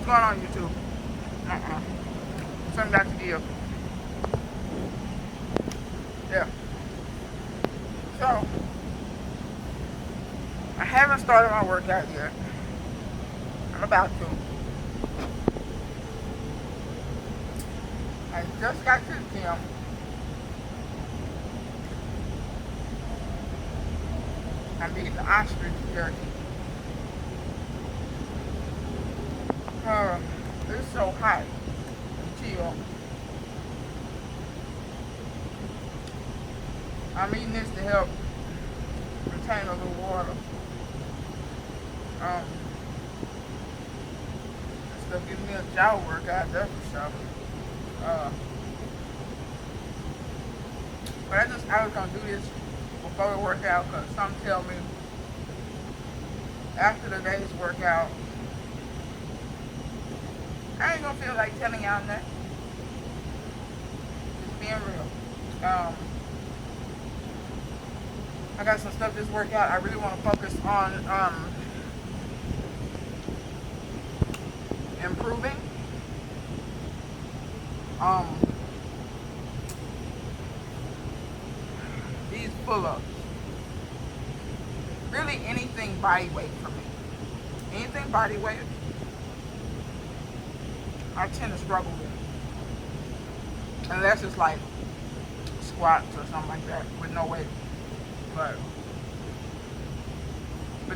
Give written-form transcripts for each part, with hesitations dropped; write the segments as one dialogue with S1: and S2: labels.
S1: going on, YouTube? Something got to give. Yeah. So, I haven't started my workout yet. I'm about to. I just got to the gym. I'm eating ostrich jerky. It's so hot and chill. I'm eating this to help retain a little water. This stuff gives me a jaw workout, that's for sure. But I was gonna do this before the workout because some tell me after the day's workout, I ain't gonna feel like telling y'all that. Just being real. I got some stuff this workout. I really want to focus on improving. These pull-ups. Really anything body weight for me. Anything body weight, I tend to struggle with. Unless it's like squats or something like that with no weight. But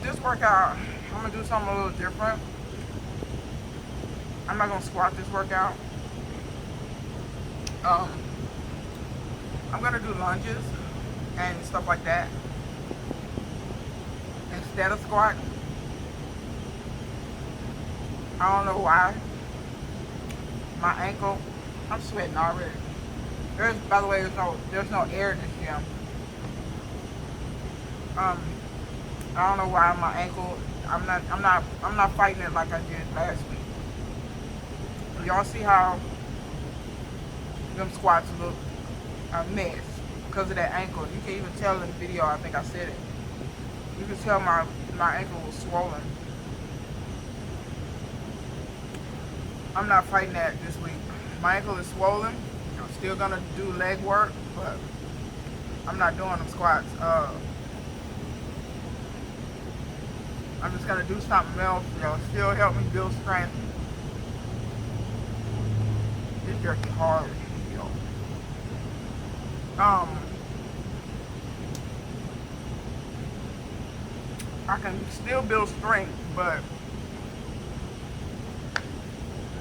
S1: this workout, I'm gonna do something a little different. I'm not gonna squat this workout. I'm gonna do lunges and stuff like that instead of squatting. I don't know why. My ankle, I'm sweating already. By the way, there's no air in this gym. I don't know why my ankle. I'm not fighting it like I did last week. Y'all see how them squats look a mess because of that ankle. You can even tell in the video. I think I said it. You can tell my ankle was swollen. I'm not fighting that this week. My ankle is swollen. I'm still gonna do leg work, but I'm not doing them squats. I'm just gonna do something else, still help me build strength. This jerky hard, I can still build strength, but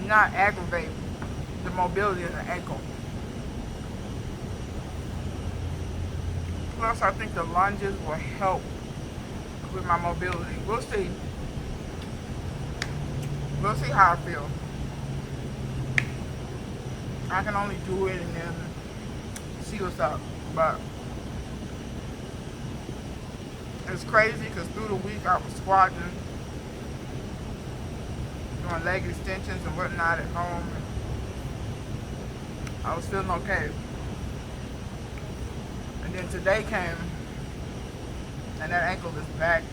S1: not aggravate the mobility of the ankle. Plus, I think the lunges will help with my mobility. We'll see. We'll see how I feel. I can only do it and then see what's up. But it's crazy because through the week I was squatting, doing leg extensions and whatnot at home. And I was feeling okay. And then today came, and that ankle is back.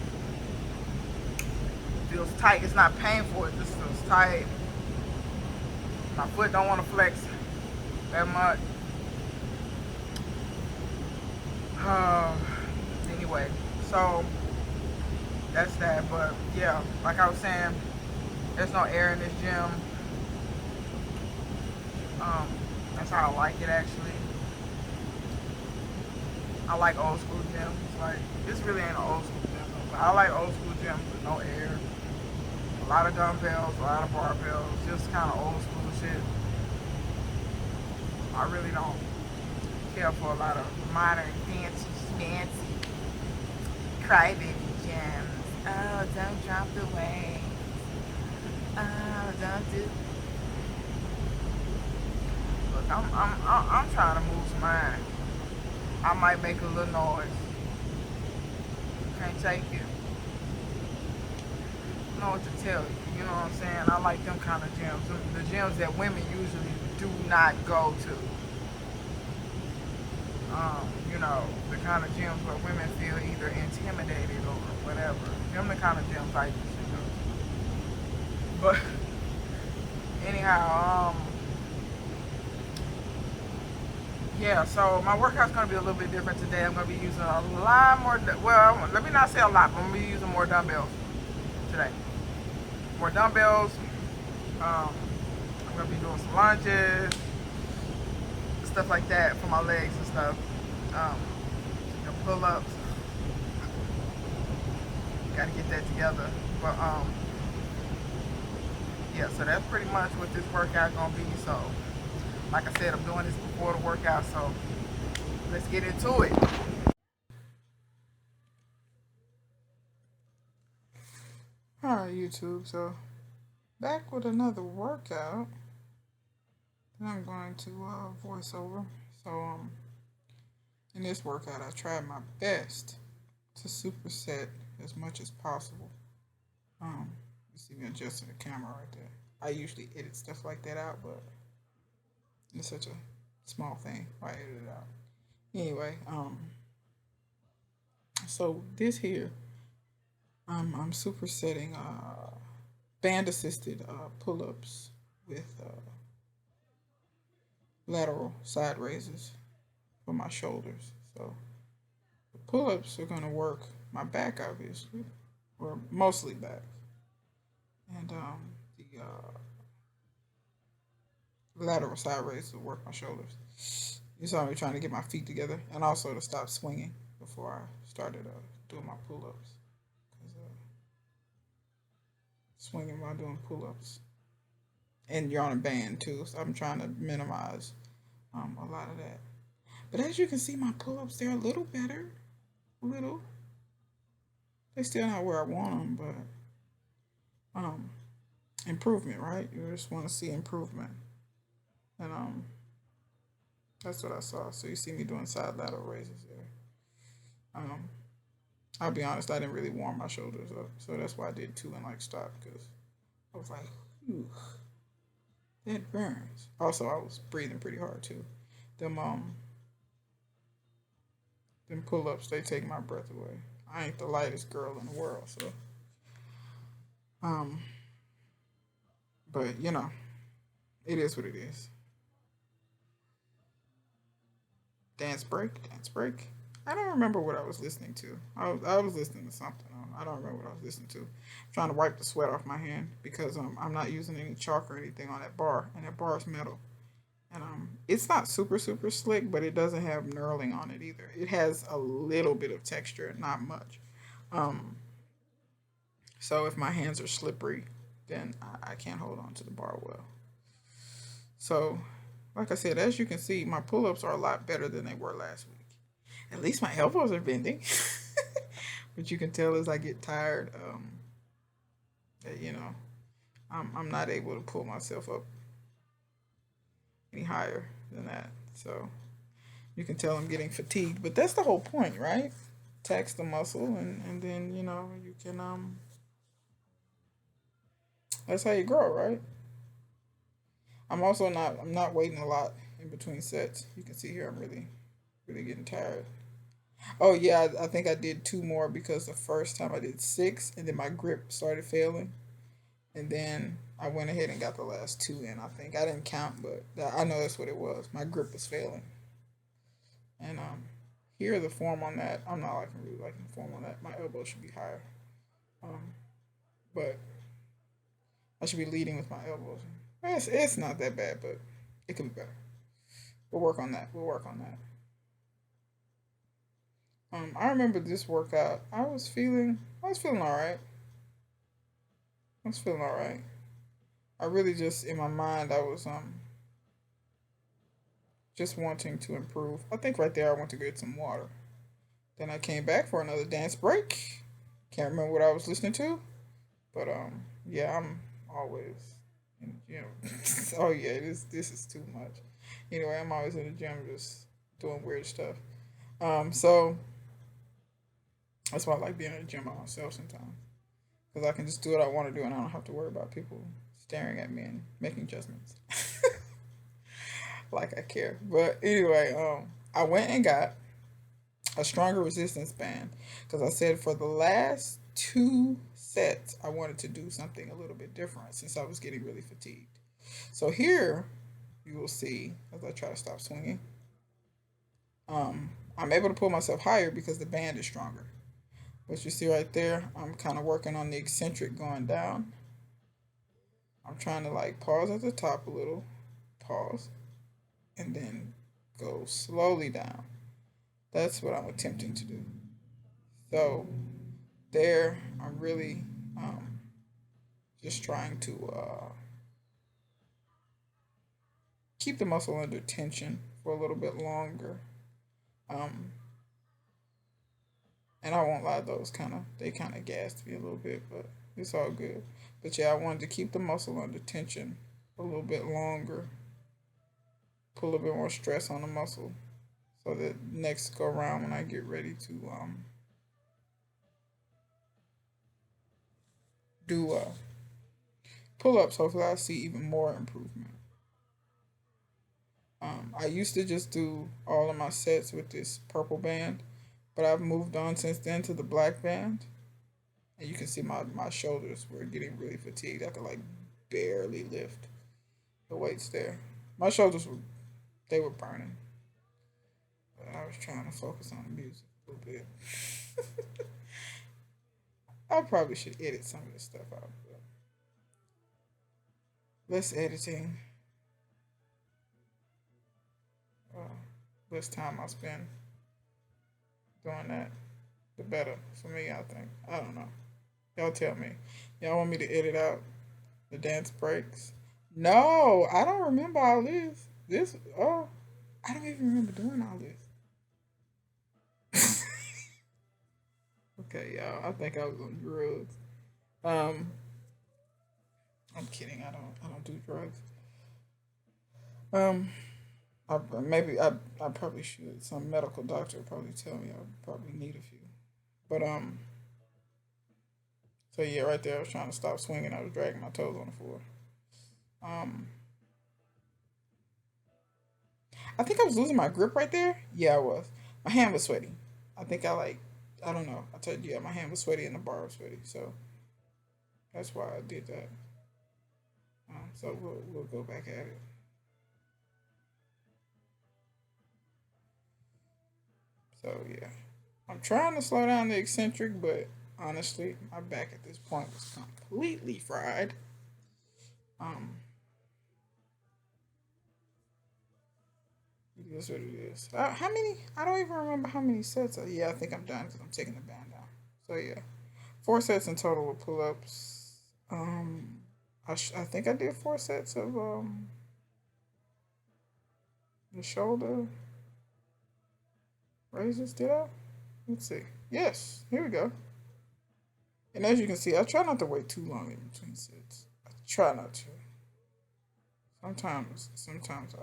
S1: It feels tight. It's not painful. It just feels tight. My foot don't want to flex that much. Anyway, so that's that. But yeah, like I was saying, there's no air in this gym. That's how I like it actually. I like old school gyms. Like, this really ain't an old school gym, but I like old school gyms with no air. A lot of dumbbells, a lot of barbells, just kind of old school shit. I really don't care for a lot of modern, fancy, crybaby gyms. Oh, don't drop the weight. Oh, don't do. Look, I'm trying to move some iron. I might make a little noise. Can't take it. I don't know what to tell you. You know what I'm saying? I like them kind of gyms. The gyms that women usually do not go to. The kind of gyms where women feel either intimidated or whatever. Them the kind of gyms I used to go to. But anyhow, yeah, so my workout's gonna be a little bit different today. I'm gonna be using a lot more. Well, let me not say a lot, but I'm gonna be using more dumbbells today. More dumbbells. I'm gonna be doing some lunges, stuff like that for my legs and stuff. Um, pull-ups. Got to get that together. But yeah. So that's pretty much what this workout gonna be. So, like I said, I'm doing this before the workout. So let's get into it. All right, YouTube. So back with another workout that I'm going to voice over. So in this workout, I tried my best to superset as much as possible. You see me adjusting the camera right there. I usually edit stuff like that out, but it's such a small thing. Why edit it out? Anyway, so this here, I'm supersetting band assisted pull-ups with lateral side raises for my shoulders. So the pull-ups are gonna work my back, obviously, or mostly back, and the lateral side raises will work my shoulders. You saw me trying to get my feet together, and also to stop swinging before I started doing my pull-ups. Because swinging while doing pull-ups, and you're on a band too, so I'm trying to minimize a lot of that. But as you can see, my pull-ups, they're a little better. A little. They're still not where I want them, but improvement, right? You just want to see improvement, and that's what I saw. So you see me doing side lateral raises there. Um, I'll be honest, I didn't really warm my shoulders up, so that's why I did two and like stop because I was like, ooh, that burns. Also, I was breathing pretty hard too. Them them pull ups, they take my breath away. I ain't the lightest girl in the world, so um, but it is what it is. Dance break, dance break. I don't remember what I was listening to. I was listening to something. I don't remember what I was listening to. I'm trying to wipe the sweat off my hand because I'm not using any chalk or anything on that bar, and that bar is metal. And it's not super super slick, but it doesn't have knurling on it either. It has a little bit of texture, not much. Um, so if my hands are slippery, then I can't hold on to the bar well. So, like I said, as you can see, my pull ups are a lot better than they were last week. At least my elbows are bending. But you can tell as I get tired, that I'm not able to pull myself up any higher than that. So you can tell I'm getting fatigued. But that's the whole point, right? Tax the muscle, and then you can that's how you grow, right? I'm not waiting a lot in between sets. You can see here I'm really getting tired. Oh yeah, I think I did two more because the first time I did six, and then my grip started failing, and then I went ahead and got the last two in. I think I didn't count, but I know that's what it was. My grip was failing, and here the form on that. I'm not really liking the form on that. My elbow should be higher, um, but I should be leading with my elbows. It's not that bad, but it could be better. We'll work on that. We'll work on that. I remember this workout. I was feeling all right. I was feeling all right. I really just in my mind I was just wanting to improve. I think right there I went to get some water. Then I came back for another dance break. Can't remember what I was listening to, but yeah, I'm always in the gym. Oh yeah, this is too much. Anyway, I'm always in the gym just doing weird stuff. So that's why I like being in the gym by myself sometimes because I can just do what I want to do and I don't have to worry about people staring at me and making judgments like I care. But anyway, I went and got a stronger resistance band because I said for the last two sets I wanted to do something a little bit different since I was getting really fatigued. So here you will see as I try to stop swinging, I'm able to pull myself higher because the band is stronger. What you see right there, I'm kind of working on the eccentric going down. I'm trying to like pause at the top a little, pause, and then go slowly down. That's what I'm attempting to do. So there, I'm really just trying to keep the muscle under tension for a little bit longer. Um, and I won't lie, they kind of gassed me a little bit, but it's all good. But yeah, I wanted to keep the muscle under tension a little bit longer, put a little bit more stress on the muscle, so that next go around when I get ready to do pull ups, hopefully I see even more improvement. I used to just do all of my sets with this purple band, but I've moved on since then to the black band. And you can see my shoulders were getting really fatigued. I could like barely lift the weights there. My shoulders were they were burning. But I was trying to focus on the music a little bit. I probably should edit some of this stuff out. But less editing, uh, less time I spend doing that, the better for me, I think. I don't know. Y'all tell me. Y'all want me to edit out the dance breaks? No, I don't remember all this. I don't even remember doing all this. Okay, y'all. I think I was on drugs. Um, I'm kidding. I don't do drugs. Um, I probably should. Some medical doctor would probably tell me I would probably need a few. But so yeah, right there, I was trying to stop swinging. I was dragging my toes on the floor. Um, I think I was losing my grip right there. Yeah, I was. My hand was sweaty. I think I don't know. I told you, yeah, my hand was sweaty and the bar was sweaty. So that's why I did that. So we'll go back at it. So yeah, I'm trying to slow down the eccentric, but honestly, my back at this point was completely fried. Um, it is what it is. How many? I don't even remember how many sets. Yeah, I think I'm done because I'm taking the band down. So yeah, 4 sets in total with pull-ups. I think I did 4 sets of the shoulder raises. Did I? Let's see. Yes, here we go. And as you can see, I try not to wait too long in between sets. I try not to. Sometimes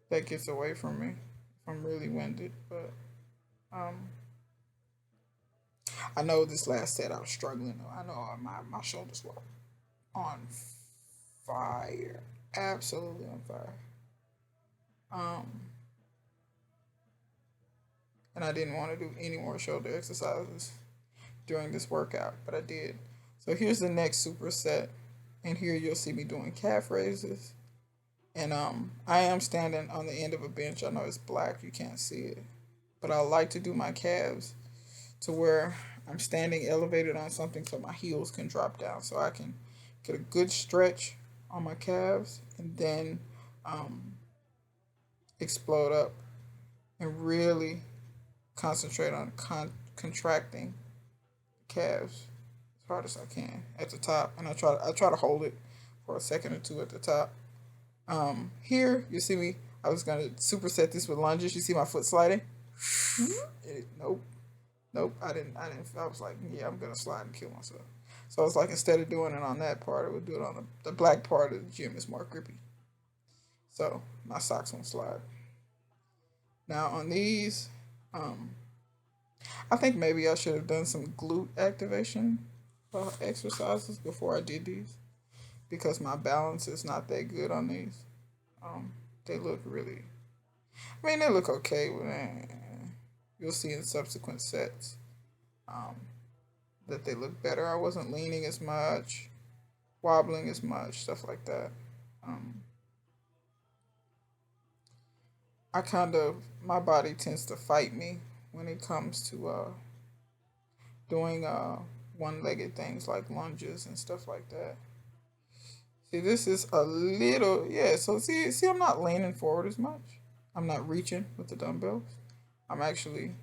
S1: that gets away from me if I'm really winded. But um, I know this last set I was struggling. Though. I know my shoulders were on fire, absolutely on fire. Um, and I didn't want to do any more shoulder exercises during this workout, but I did. So here's the next superset, and here you'll see me doing calf raises. And I am standing on the end of a bench. I know it's black, you can't see it, but I like to do my calves to where I'm standing elevated on something so my heels can drop down, so I can get a good stretch on my calves, and then um, explode up and really concentrate on contracting the calves as hard as I can at the top, and I try to hold it for a second or two at the top. Here you see me. I was gonna superset this with lunges. You see my foot sliding. Nope, nope. I didn't. I was like, yeah, I'm gonna slide and kill myself. So it's like instead of doing it on that part, I would do it on the black part of the gym. Is more grippy. So my socks won't slide. Now on these, um, I think maybe I should have done some glute activation exercises before I did these because my balance is not that good on these. Um, they look really, I mean, they look okay, but you'll see in subsequent sets um, that they look better. I wasn't leaning as much. wobbling as much, stuff like that. Um, I kind of my body tends to fight me when it comes to doing one-legged things like lunges and stuff like that. See, this is a little, yeah. So see, I'm not leaning forward as much. I'm not reaching with the dumbbells. I'm actually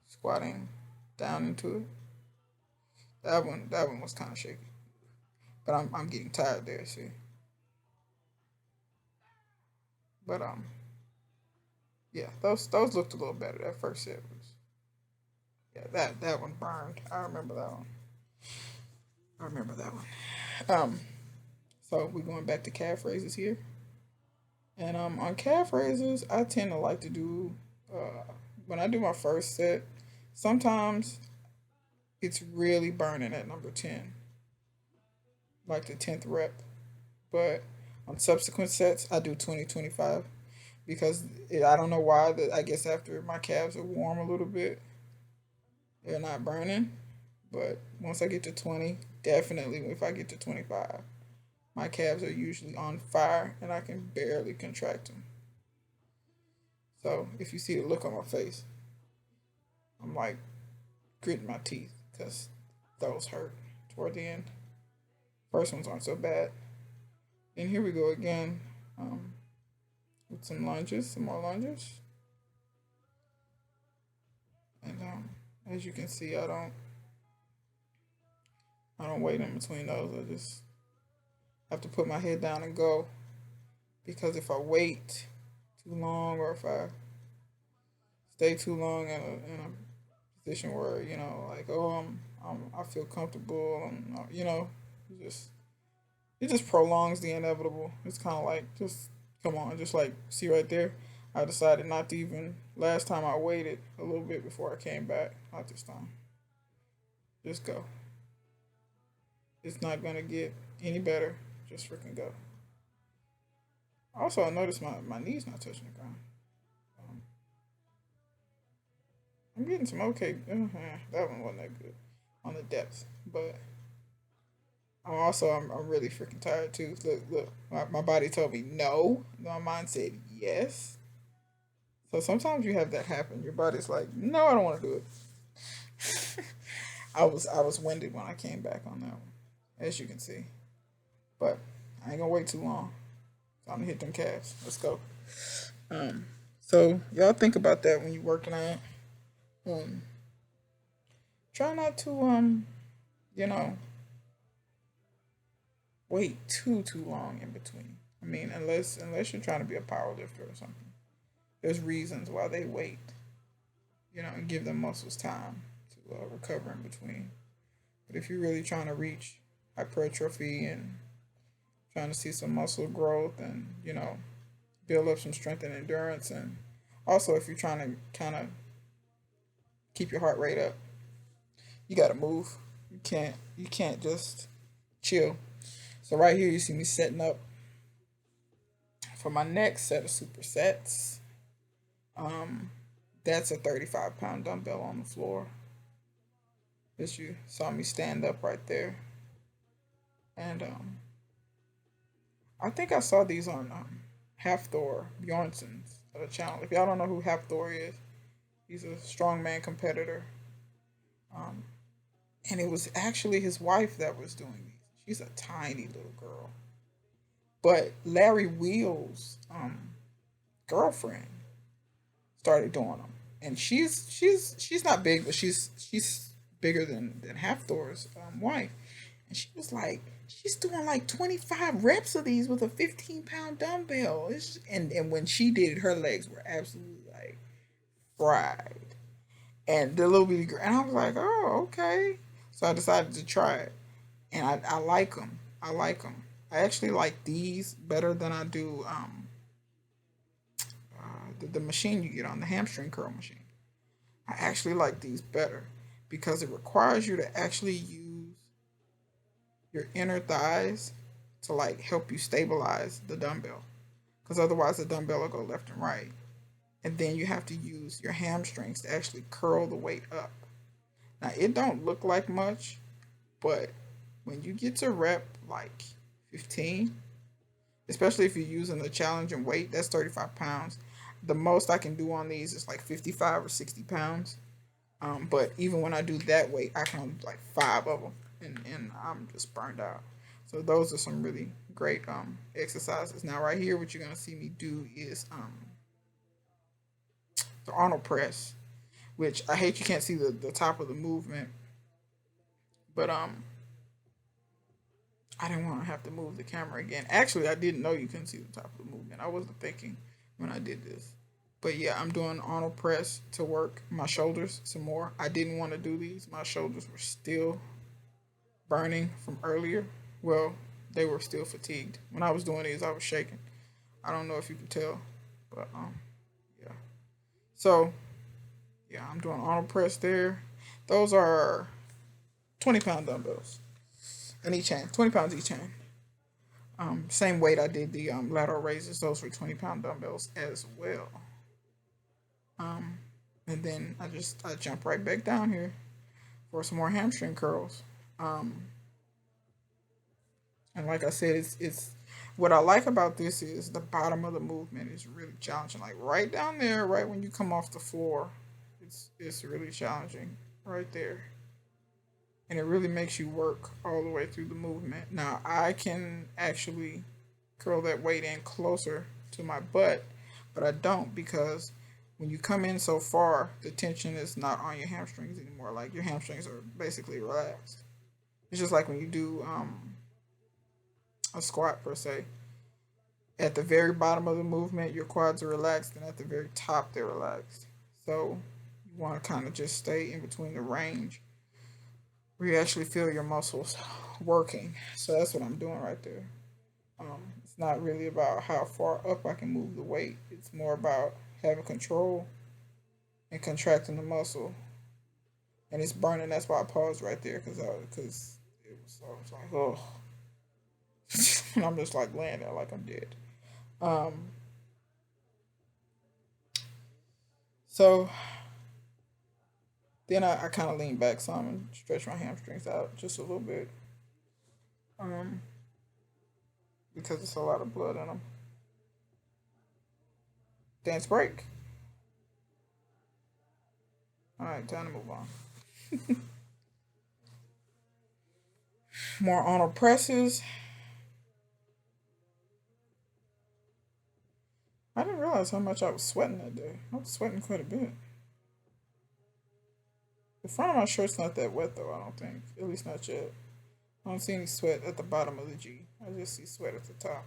S1: squatting down into it. That one was kind of shaky, but I'm getting tired there. See, but yeah, those looked a little better. That first set was, yeah, that one burned. I remember that one. I remember that one. Um, so we're going back to calf raises here. And on calf raises, I tend to like to do when I do my first set. Sometimes it's really burning at number 10, like the 10th rep. But on subsequent sets, I do 20-25 because I don't know why. That I guess after my calves are warm a little bit, they're not burning. But once I get to 20, definitely if I get to 25, my calves are usually on fire and I can barely contract them. So if you see the look on my face, I'm like gritting my teeth because those hurt toward the end. First ones aren't so bad. And here we go again with some lunges, some more lunges. And as you can see, I don't wait in between those. I just have to put my head down and go because if I wait too long or if I stay too long in a position where like I feel comfortable and just it just prolongs the inevitable. It's kind of like just come on, just like see right there. I decided not to even last time I waited a little bit before I came back. Not this time. Just go. It's not gonna get any better. Just freaking go. Also, I noticed my knees not touching the ground. Um, I'm getting some okay. That one wasn't that good on the depth, but I'm really freaking tired too. Look, my body told me no. My mind said yes. So sometimes you have that happen. Your body's like, no, I don't want to do it. I was winded when I came back on that one, as you can see. But I ain't gonna wait too long. Time to hit them calves. Let's go. Um, so y'all think about that when you're working out. Um, try not to you know, wait too long in between. I mean, unless you're trying to be a power lifter or something. There's reasons why they wait. And give them muscles time to recover in between. But if you're really trying to reach hypertrophy and trying to see some muscle growth and build up some strength and endurance, and also if you're trying to kind of keep your heart rate up, you got to move. You can't just chill. So right here you see me setting up for my next set of supersets. Um, that's a 35-pound dumbbell on the floor. As you saw me stand up right there, and I think I saw these on Hafthor Bjornson's channel. If y'all don't know who Hafthor is, he's a strongman competitor. Um, and it was actually his wife that was doing these. She's a tiny little girl. But Larry Wheels' girlfriend started doing them, and she's not big, but she's bigger than Hafthor's wife, and she was like, she's doing like 25 reps of these with a 15-pound dumbbell. And when she did it, her legs were absolutely like fried. And the little bitty girl, and I was like, oh, okay. So I decided to try it, and I like them. I like them. I actually like these better than I do the machine you get on the hamstring curl machine. I actually like these better because it requires you to actually use your inner thighs to like help you stabilize the dumbbell, because otherwise the dumbbell will go left and right, and then you have to use your hamstrings to actually curl the weight up. Now it don't look like much, but
S2: when you get to rep like 15, especially if you're using the challenging weight, that's 35 pounds. The most I can do on these is like 55 or 60 pounds. But even when I do that weight, I can only do like five of them, and I'm just burned out. So those are some really great exercises. Now right here, what you're gonna see me do is the Arnold press, which I hate you can't see the top of the movement, but I didn't want to have to move the camera again. Actually, I didn't know you couldn't see the top of the movement. I wasn't thinking when I did this. But yeah, I'm doing Arnold press to work my shoulders some more. I didn't want to do these. My shoulders were still burning from earlier. Well, they were still fatigued. When I was doing these, I was shaking. I don't know if you can tell, but yeah. So yeah, I'm doing Arnold press there. Those are 20-pound dumbbells in each hand, 20 pounds each hand. Same weight I did the lateral raises. Those were 20-pound dumbbells as well. Um, and then I jump right back down here for some more hamstring curls. Um, and like I said, it's what I like about this is the bottom of the movement is really challenging. Like right down there, right when you come off the floor, it's really challenging right there, and it really makes you work all the way through the movement. Now I can actually curl that weight in closer to my butt, but I don't because when you come in so far, the tension is not on your hamstrings anymore. Like your hamstrings are basically relaxed. It's just like when you do a squat per se. At the very bottom of the movement, your quads are relaxed, and at the very top, they're relaxed. So you want to kind of just stay in between the range where you actually feel your muscles working. So that's what I'm doing right there. It's not really about how far up I can move the weight. It's more about having control and contracting the muscle. And it's burning. That's why I paused right there because I was like, oh, and I'm just like laying there like I'm dead. Um, so then I kind of lean back some and stretch my hamstrings out just a little bit um, because it's a lot of blood in them. Dance break. All right, time to move on. More Arnold presses. I didn't realize how much I was sweating that day. I was sweating quite a bit. The front of my shirt's not that wet though, I don't think. At least not yet. I don't see any sweat at the bottom of the G. I just see sweat at the top.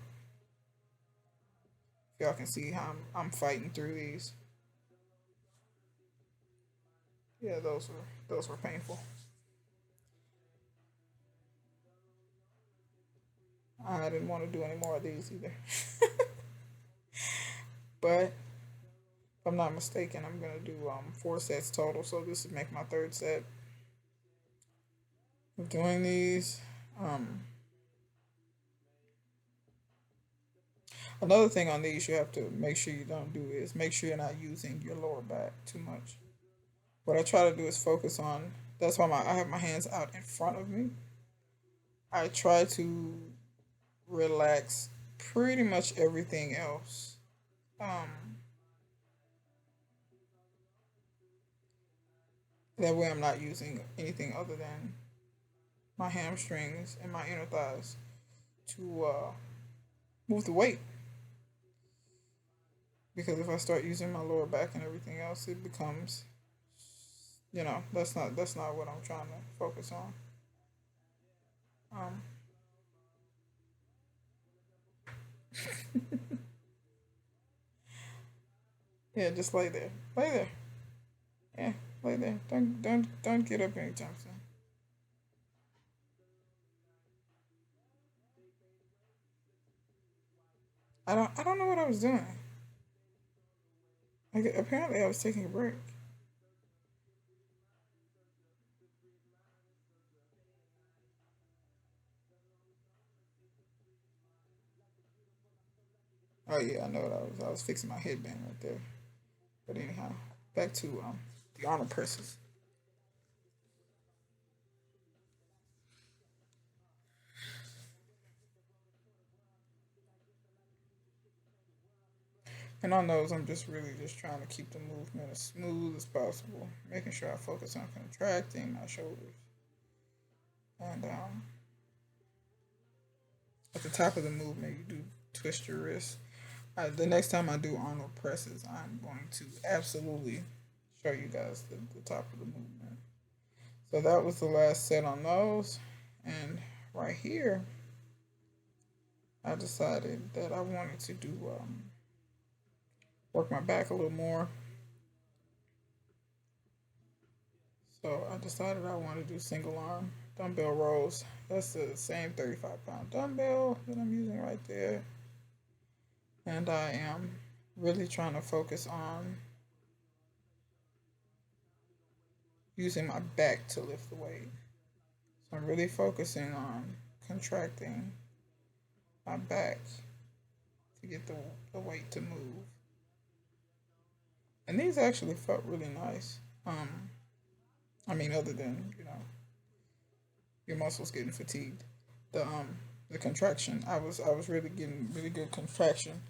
S2: If y'all can see how I'm fighting through these. Yeah, those were painful. I didn't want to do any more of these either. But if I'm not mistaken, I'm gonna do 4 sets total. So this would make my third set of doing these. Um, Another thing on these you have to make sure you don't do is make sure you're not using your lower back too much. What I try to do is focus on. That's why I have my hands out in front of me. I try to relax pretty much everything else. Um, that way I'm not using anything other than my hamstrings and my inner thighs to move the weight. Because if I start using my lower back and everything else, it becomes, that's not what I'm trying to focus on. Um, yeah, just lay there, lay there, yeah, lay there. Don't get up anytime soon. I don't know what I was doing. Like apparently I was taking a break. Oh yeah, I know what I was. I was fixing my headband right there. But anyhow, back to the Arnold presses. And on those, I'm just really just trying to keep the movement as smooth as possible, making sure I focus on contracting my shoulders. And at the top of the movement, you do twist your wrist. The next time I do Arnold presses, I'm going to absolutely show you guys the top of the movement. So that was the last set on those. And right here, I decided that I wanted to do work my back a little more. So I decided I want to do single arm dumbbell rows. That's the same 35-pound dumbbell that I'm using right there. And I am really trying to focus on using my back to lift the weight. So I'm really focusing on contracting my back to get the weight to move. And these actually felt really nice. I mean, other than, your muscles getting fatigued. The contraction, I was really getting really good contraction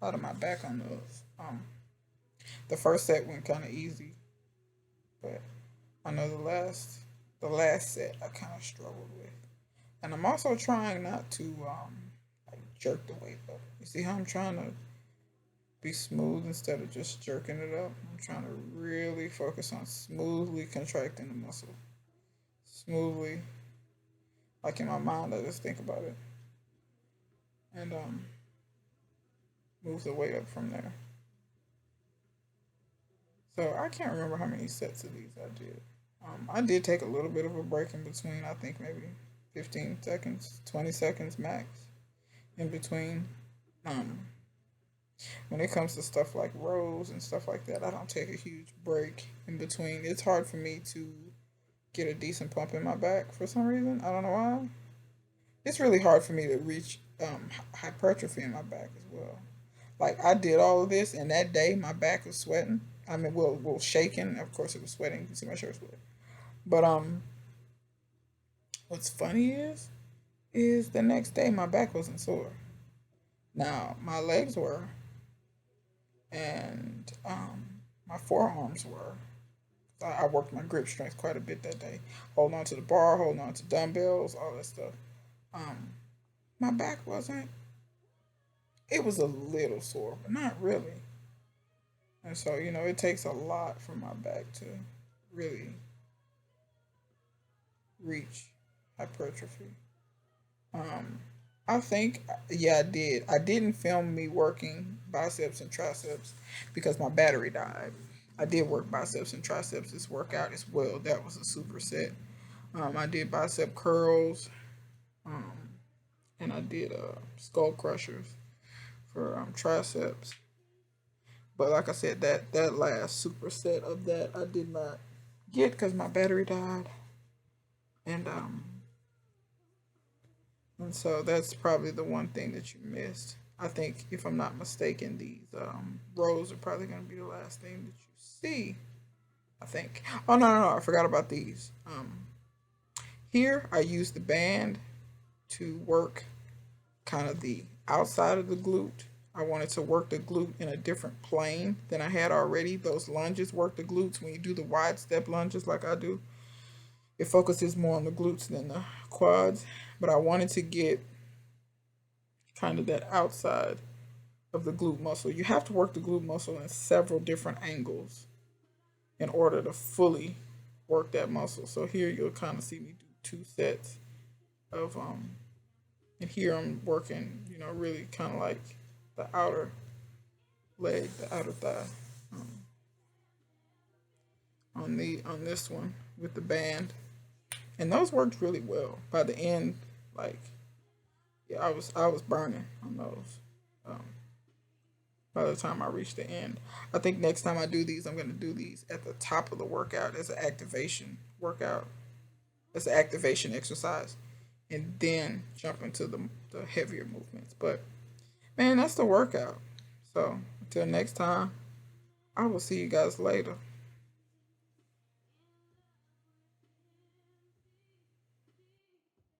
S2: out of my back on those. The first set went kind of easy, but I know the last set I kind of struggled with. And I'm also trying not to like jerk the weight up. You see how I'm trying to be smooth instead of just jerking it up? I'm trying to really focus on smoothly contracting the muscle. Smoothly, like in my mind, I just think about it and move the weight up from there. So I can't remember how many sets of these I did. I did take a little bit of a break in between. I think maybe 15 seconds, 20 seconds max in between. Um, when it comes to stuff like rows and stuff like that, I don't take a huge break in between. It's hard for me to get a decent pump in my back for some reason. I don't know why. It's really hard for me to reach hypertrophy in my back as well. Like I did all of this, and that day my back was sweating. I mean, well, shaking. Of course, it was sweating. You can see my shirt sweat. But what's funny is the next day my back wasn't sore. Now my legs were, and my forearms were. I worked my grip strength quite a bit that day, holding on to the bar, holding on to dumbbells, all that stuff. Um, my back wasn't. It was a little sore, but not really. And so, it takes a lot for my back to really reach hypertrophy. Um, I think, yeah, I did. I didn't film me working biceps and triceps because my battery died. I did work biceps and triceps this workout as well. That was a superset. I did bicep curls, um, and I did skull crushers for triceps. But like I said, that last superset of that I did not get because my battery died, and and so that's probably the one thing that you missed. I think, if I'm not mistaken, these rows are probably going to be the last thing that you see. I think. Oh no, no, no! I forgot about these. Here I use the band to work kind of the outside of the glute. I wanted to work the glute in a different plane than I had already. Those lunges work the glutes when you do the wide step lunges like I do. It focuses more on the glutes than the quads. But I wanted to get kind of that outside of the glute muscle. You have to work the glute muscle in several different angles in order to fully work that muscle. So here you'll kind of see me do two sets of and here I'm working, really kind of like the outer leg, the outer thigh, um, on this one with the band, and those worked really well. By the end, like, yeah, I was burning on those. Um, by the time I reach the end, I think next time I do these, I'm gonna do these at the top of the workout as an activation workout, as an activation exercise, and then jump into the heavier movements. But man, that's the workout. So until next time, I will see you guys later.